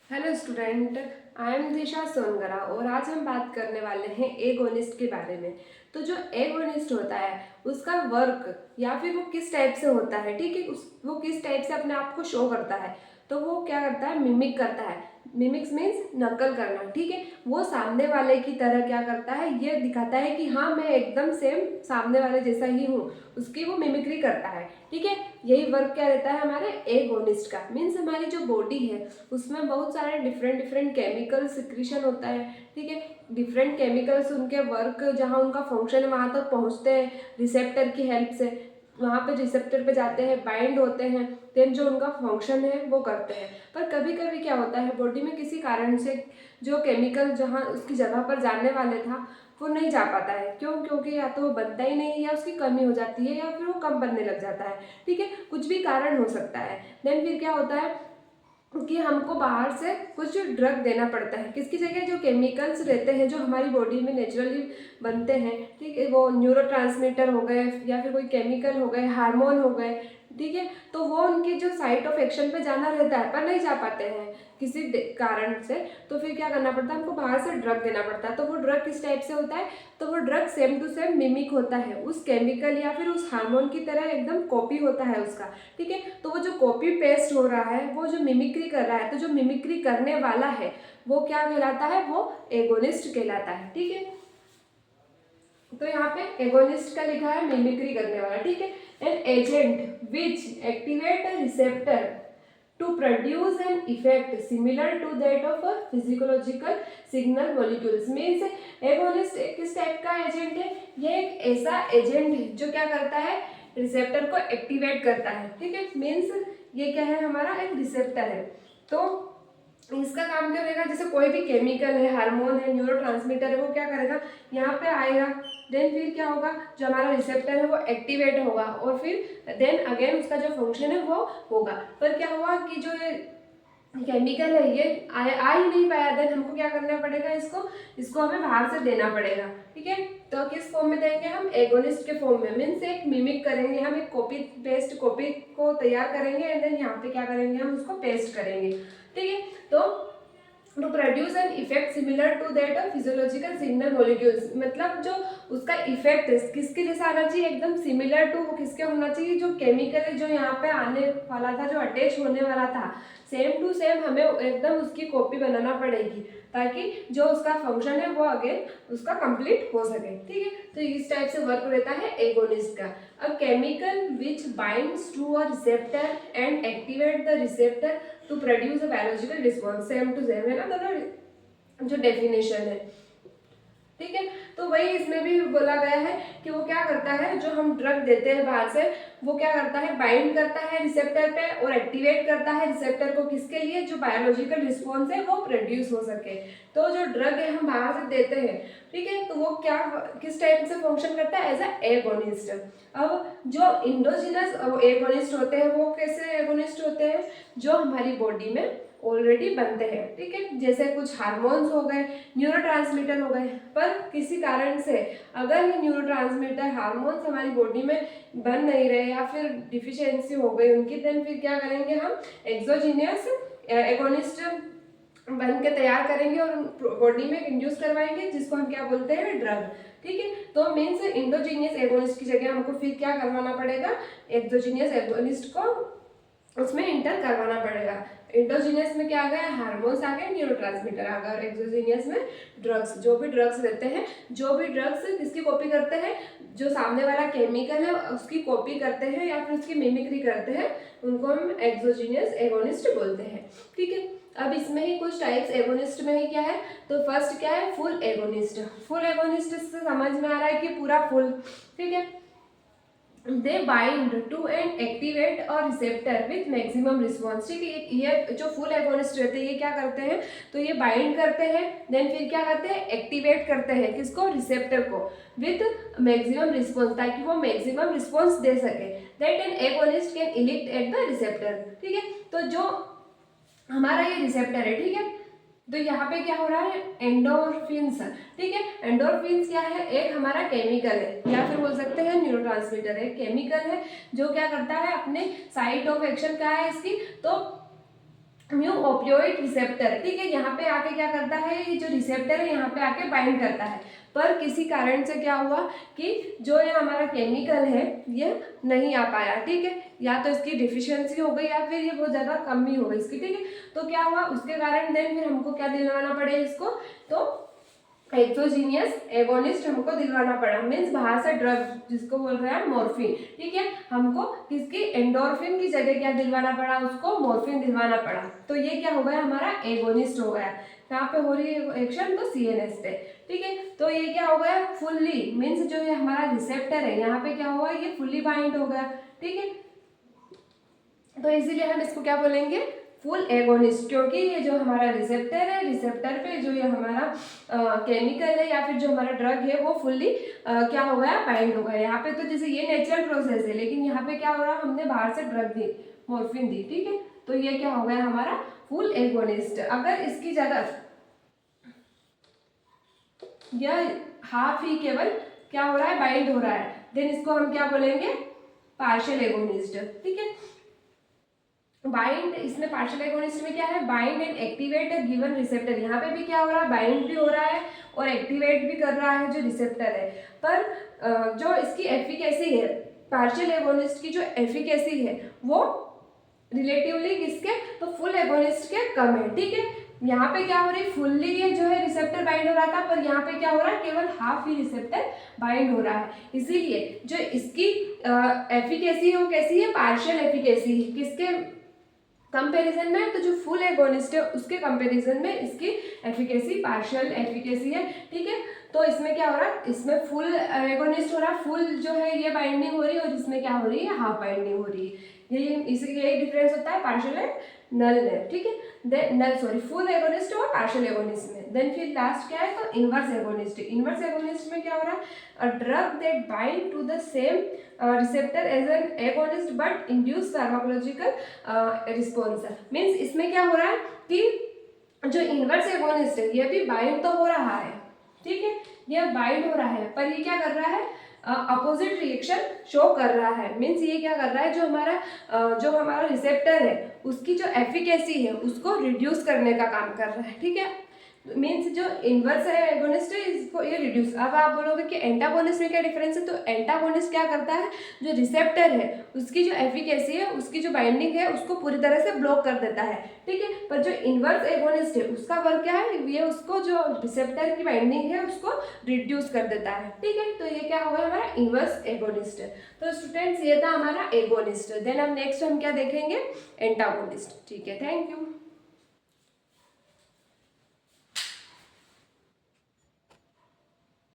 Hello student, I am दिशा सोनगरा और आज हम बात करने वाले हैं एगोनिस्ट के बारे में। तो जो एगोनिस्ट होता है उसका वर्क या फिर वो किस टाइप से होता है, ठीक है, वो किस टाइप से अपने आप को शो करता है। तो वो क्या करता है, मिमिक करता है। मिमिक्स मीन्स नकल करना, ठीक है। वो सामने वाले की तरह क्या करता है, ये दिखाता है कि हाँ मैं एकदम सेम सामने वाले जैसा ही हूँ, उसकी वो मिमिक्री करता है, ठीक है। यही वर्क क्या रहता है हमारे एगोनिस्ट का। मीन्स हमारी जो बॉडी है उसमें बहुत सारे डिफरेंट डिफरेंट केमिकल सिक्रीशन होता है, ठीक है। डिफरेंट केमिकल्स उनके वर्क जहाँ उनका फंक्शन है वहाँ तक पहुँचते हैं रिसेप्टर की हेल्प से। वहाँ पे रिसेप्टर पे जाते हैं, बाइंड होते हैं, देन जो उनका फंक्शन है वो करते हैं। पर कभी कभी क्या होता है, बॉडी में किसी कारण से जो केमिकल जहाँ उसकी जगह पर जाने वाले था वो नहीं जा पाता है। क्यों? क्योंकि या तो वो बनता ही नहीं, या उसकी कमी हो जाती है, या फिर वो कम बनने लग जाता है, ठीक है। कुछ भी कारण हो सकता है। देन फिर क्या होता है कि हमको बाहर से कुछ ड्रग देना पड़ता है। किसकी जगह? जो केमिकल्स रहते हैं जो हमारी बॉडी में नेचुरली बनते हैं, ठीक है, वो न्यूरोट्रांसमीटर हो गए या फिर कोई केमिकल हो गए, हार्मोन हो गए, ठीक है। तो वो उनकी जो साइट ऑफ एक्शन पे जाना रहता है पर नहीं जा पाते हैं किसी कारण से। तो फिर क्या करना पड़ता है, हमको बाहर से ड्रग देना पड़ता है। तो वो ड्रग किस टाइप से होता है? तो वो drug same to same mimic होता है, उस केमिकल या फिर उस हार्मोन की तरह एकदम कॉपी होता है उसका, ठीक है। तो वो जो कॉपी पेस्ट हो रहा है, वो जो मिमिक्री कर रहा है, तो जो मिमिक्री करने वाला है वो क्या कहलाता है? वो एगोनिस्ट कहलाता है, ठीक है। तो यहाँ पे एगोनिस्ट का लिखा है मिमिक्री करने वाला, ठीक है। An agent which activate a receptor to produce an effect similar to that of a physiological signal molecules. Means agonist किस टाइप का एजेंट है? ये एक ऐसा एजेंट है जो क्या करता है, रिसेप्टर को एक्टिवेट करता है, ठीक है। मीन्स ये क्या है, हमारा एक रिसेप्टर है। तो इसका काम क्या रहेगा, जैसे कोई भी केमिकल है, हार्मोन है, न्यूरोट्रांसमीटर है, वो क्या करेगा, यहाँ पे आएगा। देन फिर क्या होगा, जो हमारा रिसेप्टर है वो एक्टिवेट होगा और फिर देन अगेन उसका जो फंक्शन है वो होगा। पर क्या हुआ कि जो ये केमिकल है ये आ ही नहीं पाया, देन हमको क्या करना पड़ेगा, इसको इसको हमें बाहर से देना पड़ेगा, ठीक है। तो किस फॉर्म में देंगे हम? एगोनिस्ट के फॉर्म में। मीन्स एक मिमिक करेंगे हम, एक कॉपी पेस्ट कॉपी को तैयार करेंगे एंड देन यहाँ पे क्या करेंगे, हम उसको पेस्ट करेंगे, ठीक है। तो to produce an effect similar to that of physiological signal molecules, मतलब जो उसका इफेक्ट है किसके जैसा आना चाहिए, एकदम सिमिलर टू किसके होना चाहिए, जो केमिकल है जो यहाँ पे आने वाला था, जो अटैच होने वाला था, सेम टू सेम हमें एकदम उसकी कॉपी बनाना पड़ेगी ताकि जो उसका फंक्शन है वो अगेन उसका कंप्लीट हो सके, ठीक है। तो इस टाइप से वर्क रहता है एगोनिस्ट का। A chemical which binds to a receptor and activate the receptor to produce a biological response, same to same है ना दोनों जो डेफिनेशन है, ठीक है। तो वही इसमें भी बोला गया है कि वो क्या करता है, जो हम ड्रग देते हैं बाहर से, वो क्या करता है, बाइंड करता है रिसेप्टर पे और एक्टिवेट करता है रिसेप्टर को, किसके लिए? जो बायोलॉजिकल रिस्पॉन्स है वो प्रोड्यूस हो सके। तो जो ड्रग है हम बाहर से देते हैं, ठीक है, तो वो क्या किस टाइप से फंक्शन करता है? As a agonist. अब जो इंडोजिनस एगोनिस्ट होते हैं वो कैसे एगोनिस्ट होते हैं? जो हमारी बॉडी में ऑलरेडी बनते हैं, ठीक है। जैसे कुछ हार्मोन्स हो गए, न्यूरोट्रांसमीटर हो गए, पर किसी कारण से अगर ये न्यूरोट्रांसमीटर हार्मोन्स हमारी बॉडी में बन नहीं रहे या फिर डिफिशियंसी हो गई उनकी, देन फिर क्या करेंगे हम? एक्सोजीनियस एगोनिस्ट बन के तैयार करेंगे और बॉडी में इंड्यूस करवाएंगे, जिसको हम क्या बोलते हैं? ड्रग, ठीक है। तो मीन्स इंडोजीनियस एगोनिस्ट की जगह हमको फिर क्या करवाना पड़ेगा? एक्सोजीनियस एगोनिस्ट को उसमें इंटर करवाना पड़ेगा। इंडोजीनियस में क्या आ गया? हार्मोन्स आ गए, न्यूरोट्रांसमीटर आ गए, और एक्सोजीनियस में ड्रग्स, जो भी ड्रग्स रहते हैं, जो भी ड्रग्स किसकी कॉपी करते हैं? जो सामने वाला केमिकल है उसकी कॉपी करते हैं या फिर उसकी मिमिक्री करते हैं, उनको हम एक्सोजीनियस एगोनिस्ट बोलते हैं, ठीक है। अब इसमें ही कुछ टाइप्स एगोनिस्ट में ही क्या है, तो फर्स्ट क्या है? Full agonist. फुल एगोनिस्ट से समझ में आ रहा है कि पूरा फुल, ठीक है। They bind to and activate और रिसेप्टर विथ मैक्सिमम रिस्पॉन्स, ठीक है। ये जो फुल एगोनिस्ट रहते हैं ये क्या करते हैं, तो ये बाइंड करते हैं, देन फिर क्या करते हैं? एक्टिवेट करते हैं, किसको? रिसेप्टर को, विथ मैक्सिमम रिस्पॉन्स, ताकि वो मैक्सिमम रिस्पॉन्स दे सके। That an agonist can elicit at the receptor, ठीक है। तो जो हमारा ये रिसेप्टर है, ठीक है, तो यहाँ पे क्या हो रहा है? एंडोर्फिन्स, ठीक है। एंडोर्फिन्स क्या है? एक हमारा केमिकल है या फिर बोल सकते हैं न्यूरोट्रांसमीटर है, केमिकल है जो क्या करता है, अपने साइट ऑफ एक्शन क्या है इसकी, तो म्यू ओपियोइड रिसेप्टर, ठीक है, यहाँ पे आके क्या करता है, ये जो रिसेप्टर है यहाँ पे आके बाइंड करता है, पर किसी कारण से क्या हुआ कि जो ये हमारा केमिकल है ये नहीं आ पाया, ठीक है, या तो इसकी डिफिशियंसी हो गई या फिर ये बहुत ज़्यादा कमी हो गई इसकी, ठीक है। तो क्या हुआ उसके कारण देन फिर हमको क्या दिलवाना पड़े इसको, तो एक्सोजीनियस एगोनिस्ट हमको दिलवाना पड़ा, मीन्स बाहर से ड्रग जिसको बोल रहे हैं मॉर्फिन, ठीक है, हमको किसकी एंडोर्फिन की जगह क्या दिलवाना पड़ा, उसको मॉर्फिन दिलवाना पड़ा। तो ये क्या हो गया हमारा एगोनिस्ट हो गया, कहाँ पे हो रही है एक्शन, तो सीएनएस पे, ठीक है। तो ये क्या हो गया फुल्ली, मीन्स जो ये हमारा रिसेप्टर है यहाँ पे क्या हुआ, ये फुल्ली बाइंड हो गया, ठीक है। तो इसीलिए हम इसको क्या बोलेंगे, फुल एगोनिस्ट, क्योंकि ये जो हमारा रिसेप्टर है, रिसेप्टर पे जो ये हमारा केमिकल है या फिर जो हमारा ड्रग है वो फुल्ली क्या हो गया, बाइंड हो गया। यहाँ पे तो जैसे ये नेचुरल प्रोसेस है, लेकिन यहाँ पे क्या हो रहा, हमने बाहर से ड्रग दी, मॉर्फिन दी, ठीक है, तो ये क्या हो गया हमारा फुल एगोनिस्ट। अगर इसकी जगह यह हाफ ही केवल क्या हो रहा है, बाइंड हो रहा है, देन इसको हम क्या बोलेंगे, पार्शियल एगोनिस्ट, ठीक है। बाइंड, इसमें पार्शियल एगोनिस्ट में क्या है, bind and activate a given receptor, यहाँ पे भी क्या हो रहा है, बाइंड भी हो रहा है और एक्टिवेट भी कर रहा है जो रिसेप्टर है, पर जो इसकी एफिकेसी है, पार्शियल एगोनिस्ट की जो एफिकेसी है वो रिलेटिवली किसके, तो फुल एगोनिस्ट के कम है, ठीक है। यहाँ पे क्या हो रही है, फुल्ली ये जो है रिसेप्टर बाइंड हो रहा था, पर यहाँ पे क्या हो रहा है, केवल हाफ ही रिसेप्टर बाइंड हो रहा है, इसीलिए जो इसकी एफिकेसी है वो कैसी है, पार्शियल एफिकेसी है, किसके कंपैरिजन में, तो जो फुल एगोनिस्ट है उसके कंपैरिजन में इसकी एफिकेसी पार्शियल एफिकेसी है, ठीक है। तो इसमें क्या हो रहा है, इसमें फुल एगोनिस्ट हो रहा है, फुल जो है ये बाइंडिंग हो रही है, और इसमें क्या हो रही है, हाफ बाइंडिंग हो रही है, यही डिफरेंस होता है पार्शियल एंड नल में, ठीक है। देन नल सॉरी फुल एगोनिस्ट और पार्शियल एगोनिस्ट में। देन फिर लास्ट क्या है, तो इनवर्स एगोनिस्ट, इनवर्स एगोनिस्ट में क्या हो रहा है, a drug that bind to the same receptor as an agonist but induce pharmacological response, means इसमें क्या हो रहा है कि जो इनवर्स एगोनिस्ट है ये भी बाइंड तो हो रहा है, ठीक है, यह बाइंड हो रहा है, पर ये क्या कर रहा है, अपोजिट रिएक्शन शो कर रहा है, मीन्स ये क्या कर रहा है, जो हमारा रिसेप्टर है उसकी जो एफिकेसी है उसको रिड्यूस करने का काम कर रहा है, ठीक है। मीन्स जो इनवर्स एगोनिस्ट है इसको ये रिड्यूस। अब आप बोलोगे कि एंटागोनिस्ट में क्या डिफरेंस है, तो एंटागोनिस्ट क्या करता है, जो रिसेप्टर है उसकी जो एफिकेसी है, उसकी जो बाइंडिंग है उसको पूरी तरह से ब्लॉक कर देता है, ठीक है। पर जो इनवर्स एगोनिस्ट है उसका वर्क क्या है, ये उसको जो रिसेप्टर की बाइंडिंग है उसको रिड्यूस कर देता है, ठीक है। तो ये क्या होगा हमारा इनवर्स एगोनिस्ट। तो स्टूडेंट्स ये था हमारा एगोनिस्ट। देन अब नेक्स्ट हम क्या देखेंगे, एंटागोनिस्ट, ठीक है। Thank you.